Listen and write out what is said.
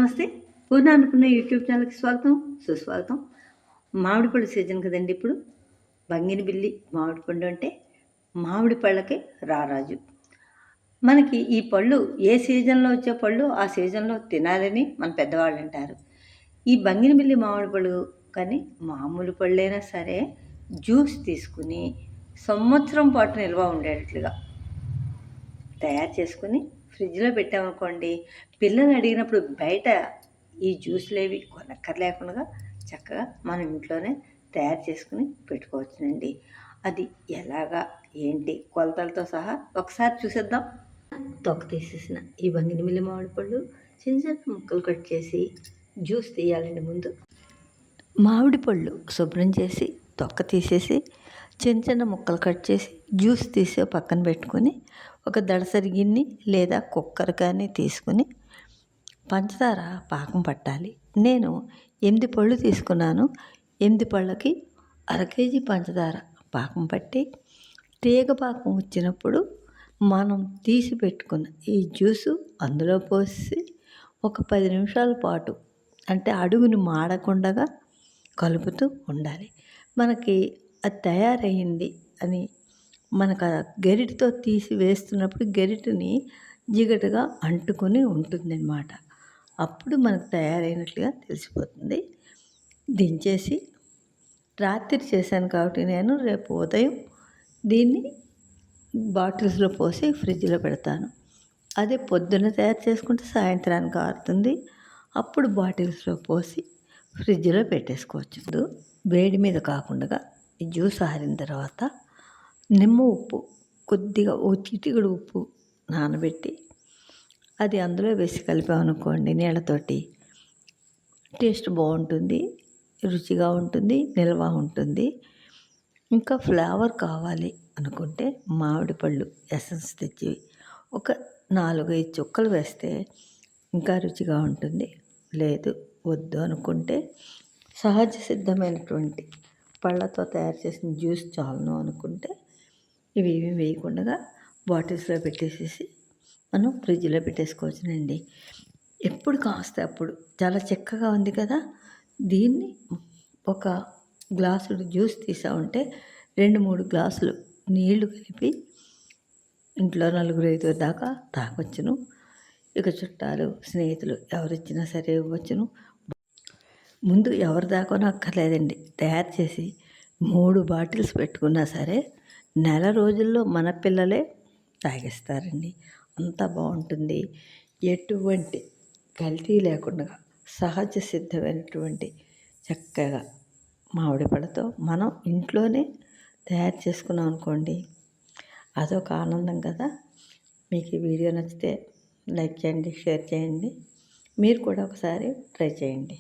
నమస్తే. పూర్ణ అనుకున్న యూట్యూబ్ ఛానల్‌కి స్వాగతం, సుస్వాగతం. మామిడి పళ్ళు సీజన్ కదండీ ఇప్పుడు. బంగినబిల్లి మామిడి పండు అంటే మామిడి పళ్ళకే రారాజు. మనకి ఈ పళ్ళు ఏ సీజన్‌లో వచ్చే పళ్ళు ఆ సీజన్‌లో తినాలని మన పెద్దవాళ్ళు అంటారు. ఈ బంగినబిల్లి మామిడి పళ్ళు కానీ మామూలు పళ్ళైనా సరే జ్యూస్ తీసుకుని సంవత్సరం పాటు నిల్వ ఉండేటట్లుగా తయారు చేసుకుని ఫ్రిడ్జ్‌లో పెట్టామనుకోండి, పిల్లలు అడిగినప్పుడు బయట ఈ జ్యూస్‌లేవి కొనక్కర్లేకుండా చక్కగా మనం ఇంట్లోనే తయారు చేసుకుని పెట్టుకోవచ్చునండి. అది ఎలాగా, ఏంటి కొలతలతో సహా ఒకసారి చూసేద్దాం. తొక్క తీసేసిన ఈ బంగినమిల్లి మామిడి పళ్ళు చిన్న చిన్న ముక్కలు కట్ చేసి జ్యూస్ తీయాలండి ముందు. మామిడి పళ్ళు శుభ్రం చేసి తొక్క తీసేసి చిన్న చిన్న ముక్కలు కట్ చేసి జ్యూస్ తీసి పక్కన పెట్టుకొని ఒక దడసరి గిన్నె లేదా కుక్కర్ కానీ తీసుకుని పంచదార పాకం పట్టాలి. నేను 8 పళ్ళు తీసుకున్నాను. 8 పళ్ళకి అర కేజీ పంచదార పాకం పట్టి తీగ పాకం వచ్చినప్పుడు మనం తీసి పెట్టుకున్న ఈ జ్యూసు అందులో పోసి ఒక 10 నిమిషాల పాటు అంటే అడుగుని మాడకుండా కలుపుతూ ఉండాలి. మనకి అది తయారయ్యింది అని మనకు ఆ గరిటతో తీసి వేస్తున్నప్పుడు గరిటని జిగటగా అంటుకొని ఉంటుందన్నమాట. అప్పుడు మనకు తయారైనట్లుగా తెలిసిపోతుంది. దించేసి రాత్రి చేశాను కాబట్టి నేను రేపు ఉదయం దీన్ని బాటిల్స్లో పోసి ఫ్రిడ్జ్లో పెడతాను. అదే పొద్దున్న తయారు చేసుకుంటే సాయంత్రానికి ఆరుతుంది. అప్పుడు బాటిల్స్లో పోసి ఫ్రిడ్జ్లో పెట్టేసుకోవచ్చు. వేడి మీద కాకుండా ఈ జ్యూస్ ఆరిన తర్వాత నిమ్మ ఉప్పు కొద్దిగా ఓ చిటికెడు ఉప్పు నానబెట్టి అది అందులో వేసి కలిపామనుకోండి నీళ్ళతోటి, టేస్ట్ బాగుంటుంది, రుచిగా ఉంటుంది, నిల్వ ఉంటుంది. ఇంకా ఫ్లేవర్ కావాలి అనుకుంటే మామిడి పళ్ళు ఎసెన్స్ తెచ్చి ఒక 4-5 చుక్కలు వేస్తే ఇంకా రుచిగా ఉంటుంది. లేదు వద్దు అనుకుంటే సహజ సిద్ధమైనటువంటి పళ్ళతో తయారు చేసిన జ్యూస్ చాలును అనుకుంటే ఇవి ఏమీ వేయకుండా బాటిల్స్లో పెట్టేసేసి మనం ఫ్రిడ్జ్లో పెట్టేసుకోవచ్చునండి. ఎప్పుడు కాస్తే అప్పుడు. చాలా చిక్కగా ఉంది కదా, దీన్ని ఒక గ్లాసుడు జ్యూస్ తీసామంటే 2-3 గ్లాసులు నీళ్లు కలిపి ఇంట్లో 4-5 దాకా తాగొచ్చును. ఇక చుట్టాలు స్నేహితులు ఎవరిచ్చినా సరే ఇవ్వచ్చును. ముందు ఎవరి దాకానో అక్కర్లేదండి, తయారు చేసి 3 బాటిల్స్ పెట్టుకున్నా సరే నెల రోజుల్లో మన పిల్లలే తాగేస్తారండి. అంత బాగుంటుంది. ఎటువంటి కల్తీ లేకుండా సహజ సిద్ధమైనటువంటి చక్కగా మామిడి పళ్ళతో మనం ఇంట్లోనే తయారు చేసుకున్నాం అనుకోండి, అదొక ఆనందం కదా. మీకు ఈ వీడియో నచ్చితే లైక్ చేయండి, షేర్ చేయండి. మీరు కూడా ఒకసారి ట్రై చేయండి.